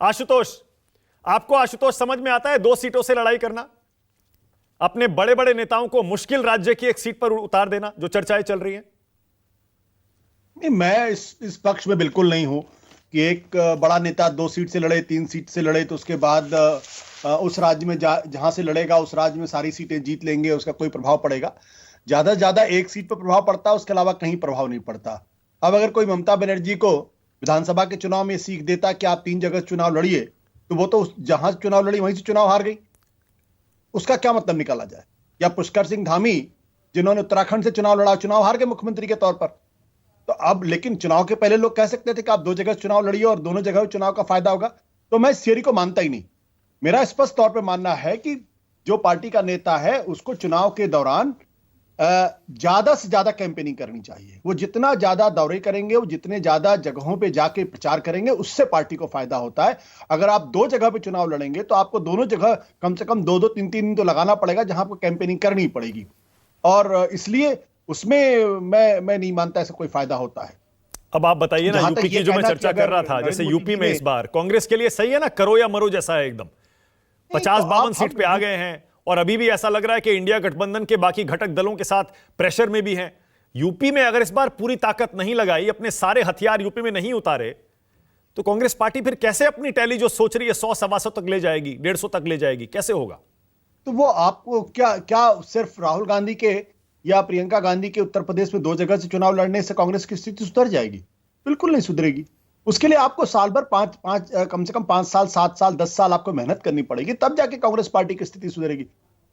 आशुतोष, आपको आशुतोष समझ में आता है 2 सीटों से लड़ाई करना, अपने बड़े बड़े नेताओं को मुश्किल राज्य की एक सीट पर उतार देना, जो चर्चाएं चल रही हैं? नहीं, मैं इस पक्ष में बिल्कुल नहीं हूं कि एक बड़ा नेता 2 सीट से लड़े, 3 सीट से लड़े तो उसके बाद उस राज्य में जहां से लड़ेगा उस राज्य में सारी सीटें जीत लेंगे, उसका कोई प्रभाव पड़ेगा। ज्यादा से ज्यादा एक सीट पर प्रभाव पड़ता है, उसके अलावा कहीं प्रभाव नहीं पड़ता। अब अगर कोई ममता बनर्जी को विधानसभा के चुनाव में सीख देता कि आप 3 जगह चुनाव लड़िए, तो वो तो जहां चुनाव लड़ी वहीं से चुनाव हार गई, उसका क्या मतलब निकाला जाए? या पुष्कर सिंह धामी जिन्होंने उत्तराखंड से चुनाव लड़ा, चुनाव हार गए मुख्यमंत्री के तौर पर। तो अब लेकिन चुनाव के पहले लोग कह सकते थे कि आप 2 जगह चुनाव लड़िए और दोनों जगह चुनाव का फायदा होगा। तो मैं इस थियरी को मानता ही नहीं। मेरा स्पष्ट तौर पर मानना है कि जो पार्टी का नेता है उसको चुनाव के दौरान ज्यादा से ज्यादा कैंपेनिंग करनी चाहिए। वो जितना ज्यादा दौरे करेंगे, वो जितने ज्यादा जगहों पे जाके प्रचार करेंगे, उससे पार्टी को फायदा होता है। अगर आप 2 जगह पे चुनाव लड़ेंगे तो आपको दोनों जगह कम से कम 2-2, 3-3 दिन तो लगाना पड़ेगा, जहां आपको कैंपेनिंग करनी पड़ेगी। और इसलिए उसमें मैं नहीं मानता ऐसा कोई फायदा होता है। अब आप बताइए ना, यूपी की जो मैं चर्चा कर रहा था, जैसे यूपी में इस बार कांग्रेस के लिए सही है ना, करो या मरो जैसा है एकदम। 50-52 सीट पे आ गए हैं और अभी भी ऐसा लग रहा है कि इंडिया गठबंधन के बाकी घटक दलों के साथ प्रेशर में भी हैं। यूपी में अगर इस बार पूरी ताकत नहीं लगाई, अपने सारे हथियार यूपी में नहीं उतारे, तो कांग्रेस पार्टी फिर कैसे अपनी टैली जो सोच रही है 100-125 तक ले जाएगी, 150 तक ले जाएगी? कैसे होगा? तो वो आपको क्या सिर्फ राहुल गांधी के या प्रियंका गांधी के उत्तर प्रदेश में 2 जगह से चुनाव लड़ने से कांग्रेस की स्थिति सुधर जाएगी? बिल्कुल नहीं सुधरेगी। उसके लिए आपको साल भर कम से कम 5 साल, 7 साल, 10 साल आपको मेहनत करनी पड़ेगी, तब जाके कांग्रेस पार्टी की स्थिति सुधरेगी।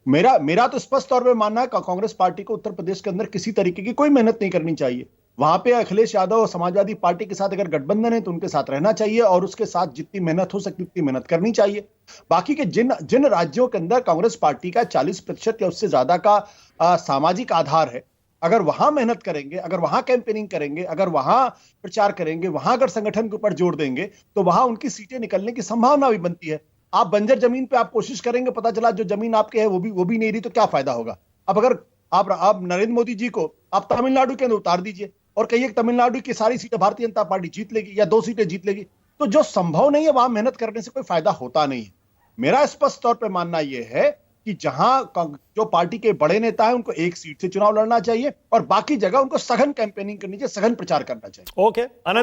मेरा तो स्पष्ट तौर पे मानना है कि कांग्रेस पार्टी को उत्तर प्रदेश के अंदर किसी तरीके की कोई मेहनत नहीं करनी चाहिए। वहां पे अखिलेश यादव और समाजवादी पार्टी के साथ अगर गठबंधन है तो उनके साथ रहना चाहिए और उसके साथ जितनी मेहनत हो सकती उतनी मेहनत करनी चाहिए। बाकी के जिन राज्यों के अंदर कांग्रेस पार्टी का 40% या उससे ज्यादा का सामाजिक आधार है, अगर वहां मेहनत करेंगे, अगर वहां कैंपेनिंग करेंगे, अगर वहां प्रचार करेंगे, वहां अगर संगठन के ऊपर जोर देंगे, तो वहां उनकी सीटें निकलने की संभावना भी बनती है। आप बंजर जमीन पे आप कोशिश करेंगे, पता चला जो जमीन आपके है वो भी नहीं रही, तो क्या फायदा होगा? अब अगर आप नरेंद्र मोदी जी को आप तमिलनाडु के अंदर उतार दीजिए और कहिए कि तमिलनाडु की सारी सीटें भारतीय जनता पार्टी जीत लेगी या 2 सीटें जीत लेगी, तो जो संभव नहीं है वहां मेहनत करने से कोई फायदा होता नहीं है। मेरा स्पष्ट तौर पर मानना यह है कि जहां जो पार्टी के बड़े नेता हैं उनको 1 सीट से चुनाव लड़ना चाहिए और बाकी जगह उनको सघन कैंपेनिंग करनी चाहिए, सघन प्रचार करना चाहिए। ओके।